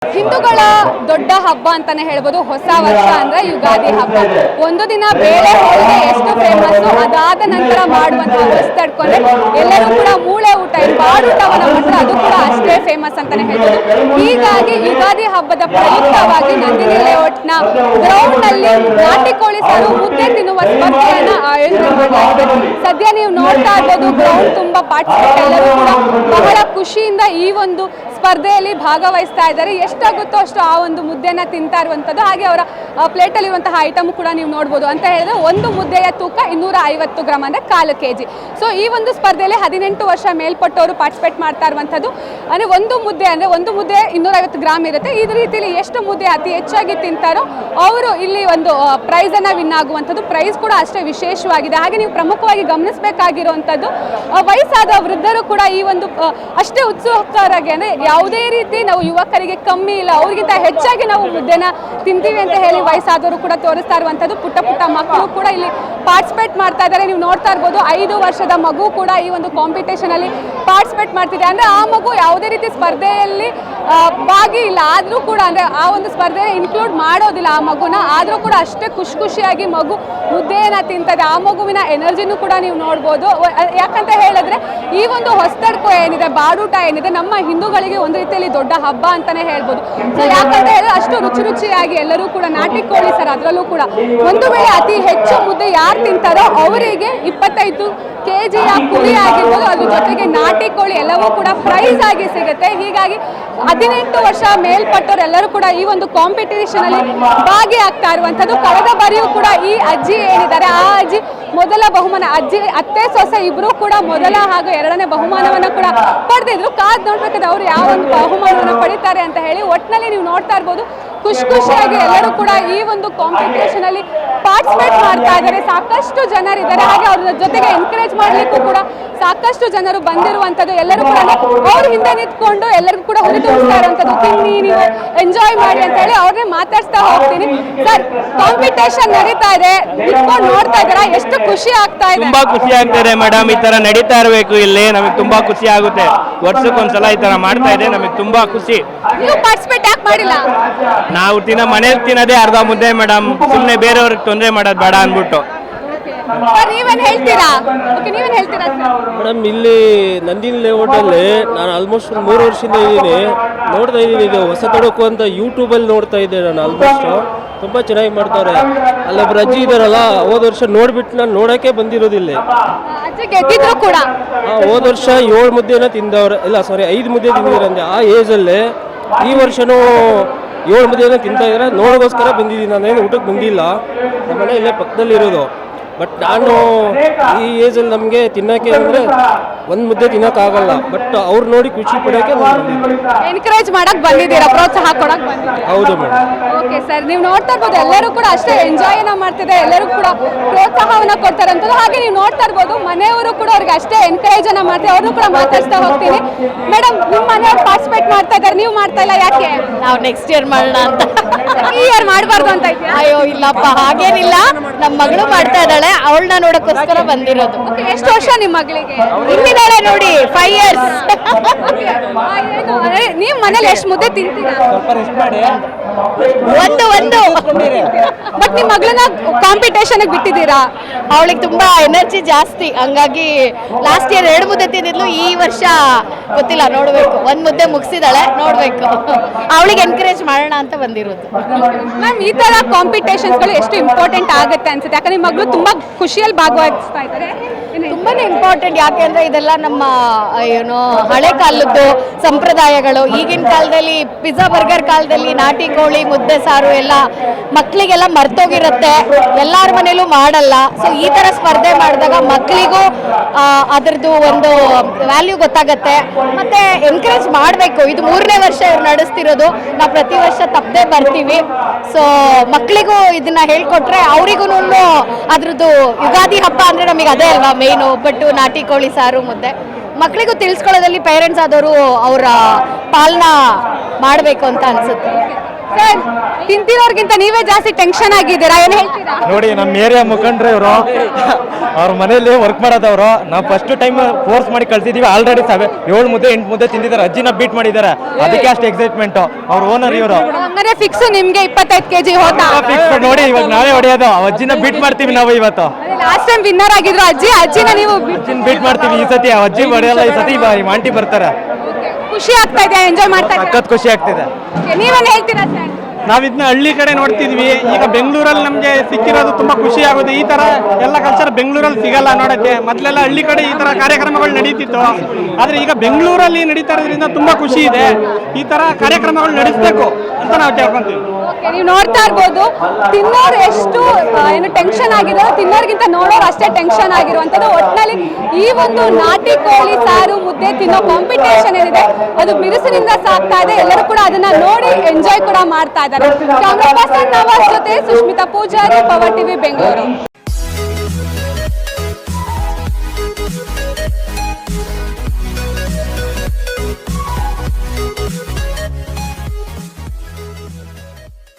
ಹಿಂದೂಗಳ ದೊಡ್ಡ ಹಬ್ಬ ಅಂತಾನೆ ಹೇಳ್ಬೋದು. ಹೊಸ ವರ್ಷ ಅಂದ್ರೆ ಯುಗಾದಿ ಹಬ್ಬ. ಒಂದು ದಿನ ಬೇಳೆ ಹೋಳಿಗೆ ಎಷ್ಟು ಫೇಮಸ್, ಅದಾದ ನಂತರ ಮಾಡುವಂತಹ ಹೊಸತಡ್ಕೊಂಡ್ರೆ ಎಲ್ಲರೂ ಕೂಡ ಮೂಳೆ ಊಟ, ಬಾಡೂಟವನ್ನ ಮಾಡ್ತಾರೆ, ಅದು ಕೂಡ ಅಷ್ಟೇ ಫೇಮಸ್ ಅಂತಾನೆ ಹೇಳ್ಬೋದು. ಹೀಗಾಗಿ ಯುಗಾದಿ ಹಬ್ಬದ ಪ್ರಯುಕ್ತವಾಗಿ ನಂದಿನಿ ಲೇಔಟ್ನ ಗ್ರೌಂಡ್ ನಲ್ಲಿ ನಾಟಿ ಕೋಳಿ ಸಾರು ಮುದ್ದೆ ತಿನ್ನುವ ಸ್ಪರ್ಧೆಯನ್ನ ಆಯೋಜನೆ ಮಾಡಲಾಗಿದೆ. ಸದ್ಯ ನೀವು ನೋಡ್ತಾ ಇರ್ಬೋದು, ಗ್ರೌಂಡ್ ತುಂಬಾ ಪಾರ್ಟಿಸಿಪೇಟ್, ಎಲ್ಲರೂ ಕೂಡ ಬಹಳ ಖುಷಿಯಿಂದ ಈ ಒಂದು ಸ್ಪರ್ಧೆಯಲ್ಲಿ ಭಾಗವಹಿಸ್ತಾ ಇದ್ದಾರೆ. ಎಷ್ಟಾಗುತ್ತೋ ಅಷ್ಟು ಆ ಒಂದು ಮುದ್ದೆನ ತಿಂತಾ ಇರುವಂಥದ್ದು. ಹಾಗೆ ಅವರ ಪ್ಲೇಟಲ್ಲಿ ಇರುವಂತಹ ಐಟಮ್ ಕೂಡ ನೀವು ನೋಡ್ಬೋದು. ಅಂತ ಹೇಳಿದ್ರೆ ಒಂದು ಮುದ್ದೆಯ ತೂಕ 250 ಗ್ರಾಮ್ ಅಂದರೆ 1/4 kg. ಸೊ ಈ ಒಂದು ಸ್ಪರ್ಧೆಯಲ್ಲಿ 18 ವರ್ಷ ಮೇಲ್ಪಟ್ಟವರು ಪಾರ್ಟಿಸಿಪೇಟ್ ಮಾಡ್ತಾ ಇರುವಂಥದ್ದು. ಅಂದರೆ ಒಂದು ಮುದ್ದೆ 250 ಗ್ರಾಮ್ ಇರುತ್ತೆ. ಈ ರೀತಿಯಲ್ಲಿ ಎಷ್ಟು ಮುದ್ದೆ ಅತಿ ಹೆಚ್ಚಾಗಿ ತಿಂತಾರೋ ಅವರು ಇಲ್ಲಿ ಒಂದು ಪ್ರೈಸನ್ನು ವಿನ್ ಆಗುವಂಥದ್ದು. ಪ್ರೈಸ್ ಕೂಡ ಅಷ್ಟೇ ವಿಶೇಷವಾಗಿದೆ. ಹಾಗೆ ನೀವು ಪ್ರಮುಖವಾಗಿ ಗಮನಿಸಬೇಕಾಗಿರುವಂಥದ್ದು, ವಯಸ್ಸಾದ ವೃದ್ಧರು ಕೂಡ ಈ ಒಂದು ಅಷ್ಟೇ ಉತ್ಸುಕರಾಗಿ, ಯಾವುದೇ ರೀತಿ ನಾವು ಯುವಕರಿಗೆ ಕಮ್ಮಿ ಇಲ್ಲ, ಅವ್ರಿಗಿಂತ ಹೆಚ್ಚಾಗಿ ನಾವು ಮುದ್ದೆನ ತಿಂತೀವಿ ಅಂತ ಹೇಳಿ ವಯಸ್ಸಾದವರು ಕೂಡ ತೋರಿಸ್ತಾ ಇರುವಂಥದ್ದು. ಪುಟ್ಟ ಪುಟ್ಟ ಮಕ್ಕಳು ಕೂಡ ಇಲ್ಲಿ ಪಾರ್ಟಿಸಿಪೇಟ್ ಮಾಡ್ತಾ ಇದ್ದಾರೆ. ನೀವು ನೋಡ್ತಾ ಇರ್ಬೋದು, 5 ವರ್ಷದ ಮಗು ಕೂಡ ಈ ಒಂದು ಕಾಂಪಿಟೇಷನ್ ಅಲ್ಲಿ ಪಾರ್ಟಿಸಿಪೇಟ್ ಮಾಡ್ತಿದೆ. ಅಂದ್ರೆ ಆ ಮಗು ಯಾವುದೇ ರೀತಿ ಸ್ಪರ್ಧೆಯಲ್ಲಿ ಭಾಗಿ ಇಲ್ಲ, ಆದ್ರೂ ಕೂಡ ಅಂದ್ರೆ ಆ ಒಂದು ಸ್ಪರ್ಧೆ ಇನ್ಕ್ಲೂಡ್ ಮಾಡೋದಿಲ್ಲ ಆ ಮಗುನ, ಆದ್ರೂ ಕೂಡ ಅಷ್ಟೇ ಖುಷಿಯಾಗಿ ಮಗು ಮುದ್ದೆಯನ್ನ ತಿಂತದೆ. ಆ ಮಗುವಿನ ಎನರ್ಜಿನೂ ಕೂಡ ನೀವು ನೋಡ್ಬೋದು. ಯಾಕಂತ ಹೇಳಿದ್ರೆ ಈ ಒಂದು ಹೊಸತಡ್ಕೊ ಏನಿದೆ, ಬಾಡೂಟ ಏನಿದೆ, ನಮ್ಮ ಹಿಂದೂಗಳಿಗೆ ಒಂದು ರೀತಿಯಲ್ಲಿ ದೊಡ್ಡ ಹಬ್ಬ ಅಂತಾನೆ ಹೇಳ್ಬೋದು. ಸೊ ಯಾಕಂತ ಹೇಳಿದ್ರೆ ಅಷ್ಟು ರುಚಿಯಾಗಿ ಎಲ್ಲರೂ ಕೂಡ ನಾಟಿ ಕೋಳಿ ಸರ್, ಅದರಲ್ಲೂ ಕೂಡ ಒಂದು ವೇಳೆ ಅತಿ ಹೆಚ್ಚು ಮುದ್ದೆ ಯಾರು ತಿಂತಾರೋ ಅವರಿಗೆ 25 kg ಕುರಿ ಆಗಿರ್ಬೋದು, ಅದ್ರ ಜೊತೆಗೆ ನಾಟಿ ಕೋಳಿ ಎಲ್ಲವೂ ಕೂಡ ಪ್ರೈಸ್ ಆಗಿ ಸಿಗುತ್ತೆ. ಹೀಗಾಗಿ 18 ವರ್ಷ ಮೇಲ್ಪಟ್ಟವರೆಲ್ಲರೂ ಕೂಡ ಈ ಒಂದು ಕಾಂಪಿಟೇಷನ್ ಅಲ್ಲಿ ಭಾಗಿಯಾಗ್ತಾ ಇರುವಂತದ್ದು. ಕಳೆದ ಬಾರಿಯೂ ಕೂಡ ಈ ಅಜ್ಜಿ ಏನಿದ್ದಾರೆ, ಆ ಅಜ್ಜಿ ಮೊದಲ ಬಹುಮಾನ, ಅತ್ತೆ ಸೊಸೆ ಇಬ್ರು ಕೂಡ ಮೊದಲ ಹಾಗೂ 2ನೇ ಬಹುಮಾನವನ್ನ ಕೂಡ ಪಡೆದಿದ್ರು. ಕಾದ್ ನೋಡ್ಬೇಕಾದ್ರೆ ಅವ್ರು ಯಾವ ಒಂದು ಬಹುಮಾನವನ್ನ ಪಡಿತಾರೆ ಅಂತ ಹೇಳಿ. ಒಟ್ಟಿನಲ್ಲಿ ನೀವು ನೋಡ್ತಾ ಇರ್ಬೋದು, ಖುಷಿಯಾಗಿ ಎಲ್ಲರೂ ಕೂಡ ಈ ಒಂದು ಕಾಂಪಿಟೇಷನ್ ಅಲ್ಲಿ ಪಾರ್ಟಿಸಿಪೇಟ್ ಮಾಡ್ತಾ ಇದ್ದಾರೆ. ಸಾಕಷ್ಟು ಜನರಿದ್ದಾರೆ. ಹಾಗೆ ಅವ್ರ ಜೊತೆಗೆ ಎನ್ಕರೇಜ್ ಮಾಡ್ಲಿಕ್ಕೂ ಕೂಡ ಸಾಕಷ್ಟು ಜನರು ಬಂದಿರುವಂತದ್ದು. ಎಲ್ಲರೂ ಕೂಡ ಅವ್ರ ಹಿಂದೆ ನಿಂತ್ಕೊಂಡು ಎಲ್ಲರಿಗೂ ಕೂಡ ಹುರಿದುಂಬಿಸ್ತಾ ಇರುವಂತದ್ದು, ತಿನ್ನಿ, ನೀವು ಎಂಜಾಯ್ ಮಾಡಿ ಅಂತ ಹೇಳಿ ಅವ್ರನ್ನೇ ಮಾತಾಡ್ಸ್ತಾ ಹೋಗ್ತೀನಿ. ಸರ್, ಕಾಂಪಿಟೇಷನ್ ನಡೀತಾ ಇದೆ, ನಿಂತ್ಕೊಂಡು ನೋಡ್ತಾ ಇದ್ದಾರಾ? ಎಷ್ಟು ಖುಷಿ ಆಗ್ತಾ ಇದೆ? ತುಂಬಾ ಖುಷಿ ಆಗ್ತಿದೆ ಮೇಡಮ್. ಈ ತರ ನಡೀತಾ ಇರಬೇಕು ಇಲ್ಲಿ, ನಮಗೆ ತುಂಬಾ ಖುಷಿ ಆಗುತ್ತೆ. ವರ್ಷಕ್ಕೊಂದ್ಸಲ ಈ ತರ ಮಾಡ್ತಾ ಇದೆ, ನಮಗೆ ತುಂಬಾ ಖುಷಿ. ನೀವು ಪಾರ್ಟಿಸಿಪೇಟ್ ಯಾಕೆ ಮಾಡಿಲ್ಲ? ನಾವು ಮನೇಲಿ ತಿನ್ನೋದೇ ಅರ್ಧ ಮುದ್ದೆ ಮೇಡಮ್, ಸುಮ್ಮನೆ ಬೇರೆಯವ್ರಿಗೆ ತೊಂದರೆ ಮಾಡೋದು ಬೇಡ ಅಂದ್ಬಿಟ್ಟು. ನೀವೇನ್ ಹೇಳ್ತೀರಾ ಮೇಡಮ್? ಇಲ್ಲಿ ನಂದಿನಿ ಲೇಔಟಲ್ಲಿ ನಾನು ಆಲ್ಮೋಸ್ಟ್ 3 ವರ್ಷದಿಂದ ಇದ್ದೀನಿ, ನೋಡ್ತಾ ಇದ್ದೀನಿ. ಇದು ಹೊಸ ತೊಡಕು ಅಂತ ಯೂಟ್ಯೂಬಲ್ಲಿ ನೋಡ್ತಾ ಇದ್ದೆ ನಾನು. ಆಲ್ಮೋಸ್ಟ್ ತುಂಬ ಚೆನ್ನಾಗಿ ಮಾಡ್ತಾರೆ. ಅಲ್ಲೊಬ್ರು ಅಜ್ಜಿ ಇದಾರಲ್ಲ, ಹೋದ ವರ್ಷ ನೋಡ್ಬಿಟ್ಟು ನಾನು ನೋಡೋಕ್ಕೆ ಬಂದಿರೋದಿಲ್ಲ. ಕೂಡ ಹೋದ ವರ್ಷ 7 ಮುದ್ದೆನ ತಿಂದವ್ರೆ, ಇಲ್ಲ ಸಾರಿ 5 ಮುದ್ದೆ ತಿಂದಿರಂತೆ ಆ ಏಜಲ್ಲೇ. ಈ ವರ್ಷನೂ 7 ಮುದ್ದೆನ ತಿಂತಾ ಇದ್ದಾರೆ. ನೋಡೋಗೋಸ್ಕರ ಬಂದಿದ್ದೀನಿ, ನಾನೇನು ಊಟಕ್ಕೆ ಬಂದಿಲ್ಲ. ನಮ್ಮ ಮನೆ ಇಲ್ಲೇ ಪಕ್ಕದಲ್ಲಿ ಇರೋದು. ಬಟ್ ನಾನು ಈ ಏಜಲ್ಲಿ ನಮಗೆ ತಿನ್ನೋಕ್ಕೆ ಅಂದರೆ 1 ಮುದ್ದೆ ತಿನ್ನೋಕ್ಕಾಗಲ್ಲ. ಬಟ್ ಅವ್ರು ನೋಡಿ ಖುಷಿ ಪಡೋಕ್ಕೆ ಎನ್ಕರೇಜ್ ಮಾಡಕ್ ಬಂದಿದ್ದೀರಾ, ಪ್ರೋತ್ಸಾಹ ಕೊಡಕ್ ಬಂದಿದ್ದೀರಾ? ಹೌದು ಮೇಡಮ್. ಓಕೆ ಸರ್, ನೀವು ನೋಡ್ತಾ ಇರ್ಬೋದು, ಎಲ್ಲರೂ ಕೂಡ ಅಷ್ಟೇ ಎಂಜಾಯ್ನ ಮಾಡ್ತಿದ್ದಾರೆ, ಎಲ್ಲರೂ ಕೂಡ ಪ್ರೋತ್ಸಾಹವನ್ನ ಕೊಡ್ತಾರೆ ಅಂತ. ಹಾಗೆ ನೀವು ನೋಡ್ತಾ ಇರ್ಬೋದು, ಮನೆಯವರು ಕೂಡ ಅವ್ರಿಗೆ ಅಷ್ಟೇ ಎನ್ಕರೇಜ್ ಅನ್ನ ಮಾಡ್ತಾರೆ. ಅವ್ರನ್ನೂ ಕೂಡ ಮಾತಾಡ್ಸ್ತಾ ಹೋಗ್ತೀನಿ. ಮೇಡಮ್, ನಿಮ್ಮ ಮನೆಯವ್ರು ಪಾರ್ಟಿಸಿಪೇಟ್ ಮಾಡ್ತಾ ಇದ್ದಾರೆ, ನೀವು ಮಾಡ್ತಾ ಇಲ್ಲ, ಯಾಕೆ? ನಾವು ನೆಕ್ಸ್ಟ್ ಇಯರ್ ಮಾಡೋಣ ಅಂತ. ಈ ಇಯರ್ ಮಾಡಬಾರ್ದು ಅಂತ ಇದೆಯಾ? ಅಯ್ಯೋ ಇಲ್ಲಪ್ಪ, ಹಾಗೇನಿಲ್ಲ. ನಮ್ಮ ಮಗಳು ಮಾಡ್ತಾ ಇದ್ದಾಳೆ, ಅವಳನ್ನ ನೋಡೋಕ್ಕೋಸ್ಕರ ಬಂದಿರೋದು. ಎಷ್ಟು ವರ್ಷ ನಿಮ್ಮ ಮಗಳಿಗೆ? ಹಿಂದಿನಾಳೆ ನೋಡಿ, 5 years. ನೀವು ಮನೇಲಿ ಎಷ್ಟು ಮುದ್ದೆ ತಿಂತೀರಾ? ಒಂದು ಬಟ್ ನಿಮ್ಮ ಮಗಳನ್ನ ಕಾಂಪಿಟೇಷನ್ ಬಿಟ್ಟಿದ್ದೀರಾ? ಅವಳಿಗೆ ತುಂಬಾ ಎನರ್ಜಿ ಜಾಸ್ತಿ, ಹಂಗಾಗಿ ಲಾಸ್ಟ್ ಇಯರ್ 2 ಮುದ್ದೆ ತಿಂದಿದ್ಲು. ಈ ವರ್ಷ ಗೊತ್ತಿಲ್ಲ, ನೋಡ್ಬೇಕು. 1 ಮುದ್ದೆ ಮುಗಿಸಿದಾಳೆ, ನೋಡ್ಬೇಕು. ಅವಳಿಗೆ ಎನ್ಕರೇಜ್ ಮಾಡೋಣ ಅಂತ ಬಂದಿರೋದು. ಮ್ಯಾಮ್, ಈ ತರ ಕಾಂಪಿಟೇಷನ್ಸ್ಗಳು ಎಷ್ಟು ಇಂಪಾರ್ಟೆಂಟ್ ಆಗುತ್ತೆ ಅನ್ಸುತ್ತೆ? ಯಾಕಂದ್ರೆ ನಿಮ್ಮ ಮಗಳು ತುಂಬಾ ಖುಷಿಯಲ್ಲಿ ಭಾಗವಹಿಸ್ತಾ ಇದ್ದಾರೆ. ತುಂಬಾನೇ ಇಂಪಾರ್ಟೆಂಟ್. ಯಾಕೆಂದ್ರೆ ಇದೆಲ್ಲ ನಮ್ಮ ಹಳೆ ಕಾಲದ್ದು ಸಂಪ್ರದಾಯಗಳು. ಈಗಿನ ಕಾಲದಲ್ಲಿ ಪಿಜ್ಜಾ ಬರ್ಗರ್ ಕಾಲದಲ್ಲಿ ನಾಟಿ ಕೋಳಿ ಮುದ್ದೆ ಸಾರು ಎಲ್ಲ ಮಕ್ಕಳಿಗೆಲ್ಲ ಮರ್ತೋಗಿರುತ್ತೆ, ಎಲ್ಲಾರ ಮನೇಲೂ ಮಾಡಲ್ಲ. ಸೊ ಈ ತರ ಸ್ಪರ್ಧೆ ಮಾಡಿದಾಗ ಮಕ್ಕಳಿಗೂ ಅದ್ರದ್ದು ಒಂದು ವ್ಯಾಲ್ಯೂ ಗೊತ್ತಾಗತ್ತೆ. ಮತ್ತೆ ಎನ್ಕರೇಜ್ ಮಾಡಬೇಕು. ಇದು 3ನೇ ವರ್ಷ ಇವ್ರು ನಡೆಸ್ತಿರೋದು. ನಾವು ಪ್ರತಿ ವರ್ಷ ತಪ್ಪದೆ ಬರ್ತೀವಿ. ಸೊ ಮಕ್ಕಳಿಗೂ ಇದನ್ನ ಹೇಳ್ಕೊಟ್ರೆ ಅವರಿಗೂ ಅದ್ರದ್ದು ಯುಗಾದಿ ಹಬ್ಬ ಅಂದ್ರೆ ನಮಗೆ ಅದೇ ಅಲ್ವಾ ಮೇನು, ಒಬ್ಬಟ್ಟು, ನಾಟಿ ಕೋಳಿ ಸಾರು, ಮುದ್ದೆ. ಮಕ್ಕಳಿಗೂ ತಿಳಿಸ್ಕೊಳ್ಳೋದ್ರಲ್ಲಿ ಪೇರೆಂಟ್ಸ್ ಆದವರು ಅವರ ಪಾಲನ ಮಾಡಬೇಕು ಅಂತ ಅನ್ಸುತ್ತೆ. ಸರ್ ತಿಂತಿರೋರ್ಗಿಂತ ನೀವೇ ಜಾಸ್ತಿ ಟೆನ್ಷನ್ ಆಗಿದ್ದೀರಾ, ಏನ್ ಹೇಳ್ತೀರಾ? ನೋಡಿ ನಮ್ಮ ಏರಿಯಾ ಮುಖಂಡ್ರೆ ಇವರು ಅವ್ರ ಮನೇಲಿ ವರ್ಕ್ ಮಾಡೋದವ್ರು. ನಾವು ಫಸ್ಟ್ ಟೈಮ್ ಫೋರ್ಸ್ ಮಾಡಿ ಕಳ್ಸಿದೀವಿ. ಆಲ್ರೆಡಿ 7 ಮುದ್ದೆ 8 ಮುದ್ದೆ ತಿಂದಿದ್ದಾರೆ. ಅಜ್ಜಿನ ಬೀಟ್ ಮಾಡಿದ್ದಾರೆ. ಅದಕ್ಕೆ ಅಷ್ಟು ಎಕ್ಸೈಟ್ಮೆಂಟ್. ಅವ್ರ ಓನರ್ ಇವರು. ಹಂಗಾರೆ ಫಿಕ್ಸ್ ನಿಮ್ಗೆ 25 kg ಹೋತಾ? ನೋಡಿ ಇವಾಗ ನಾವೇ ಹೊಡೆಯೋದು. ಅಜ್ಜಿನ ಬೀಟ್ ಮಾಡ್ತೀವಿ ನಾವು ಇವತ್ತು. ಲಾಸ್ಟ್ ಟೈಮ್ ವಿನ್ನರ್ ಆಗಿದ್ರು ಅಜ್ಜಿನ ನೀವು ಅಜ್ಜಿನ ಬೀಟ್ ಮಾಡ್ತೀವಿ ಈ ಸತಿ. ಅಜ್ಜಿ ಹೊಡೆಯಲ್ಲ ಈ ಸತಿ. ಆಂಟಿ ಬರ್ತಾರೆ. ಖುಷಿ ಆಗ್ತಾ ಇದೆ, ಎಂಜಾಯ್ ಮಾಡ್ತಾ ಇದ್ದೀರಾ? ಸಖತ್ ಖುಷಿ ಆಗ್ತಿದೆ. ನೀವೇನ್ ಹೇಳ್ತೀರಾ ಸರ್? ನಾವು ಇದನ್ನ ಹಳ್ಳಿ ಕಡೆ ನೋಡ್ತಿದ್ವಿ. ಈಗ ಬೆಂಗಳೂರಲ್ಲಿ ನಮಗೆ ಸಿಕ್ಕಿರೋದು ತುಂಬಾ ಖುಷಿ ಆಗುತ್ತೆ. ಈ ತರ ಎಲ್ಲ ಕಲ್ಚರ್ ಬೆಂಗಳೂರಲ್ಲಿ ಸಿಗಲ್ಲ ನೋಡಕ್ಕೆ. ಮೊದಲೆಲ್ಲ ಹಳ್ಳಿ ಕಡೆ ಈ ತರ ಕಾರ್ಯಕ್ರಮಗಳು ನಡೀತಿತ್ತು. ಆದ್ರೆ ಈಗ ಬೆಂಗಳೂರಲ್ಲಿ ನಡೀತಾ ಇರೋದ್ರಿಂದ ತುಂಬಾ ಖುಷಿ ಇದೆ. ಈ ತರ ಕಾರ್ಯಕ್ರಮಗಳು ನಡೆಸಬೇಕು ಅಂತ ನಾವು ಕೇಳ್ಕೊಂತೀವಿ. ನೀವು ನೋಡ್ತಾ ಇರ್ಬೋದು, ತಿನ್ನೋರು ಎಷ್ಟು ಏನು ಟೆನ್ಷನ್ ಆಗಿರೋ, ತಿನ್ನೋರ್ಗಿಂತ ನೋಡೋರು ಅಷ್ಟೇ ಟೆನ್ಷನ್ ಆಗಿರುವಂಥದ್ದು. ಒಟ್ಟಿನಲ್ಲಿ ಈ ಒಂದು ನಾಟಿ ಕೋಳಿ ಸಾರು ಮುದ್ದೆ ತಿನ್ನೋ ಕಾಂಪಿಟೇಷನ್ ಏನಿದೆ ಅದು ಬಿರುಸಿನಿಂದ ಸಾಗ್ತಾ ಇದೆ. ಎಲ್ಲರೂ ಕೂಡ ಅದನ್ನ ನೋಡಿ ಎಂಜಾಯ್ ಕೂಡ ಮಾಡ್ತಾ ಇದ್ದಾರೆ. ಕ್ಯಾಮ್ರಾ ಪರ್ಸನ್ ನವಾಜ್ ಜೊತೆ ಸುಷ್ಮಿತಾ ಪೂಜಾರಿ, ಪವರ್ ಟಿವಿ, ಬೆಂಗಳೂರು.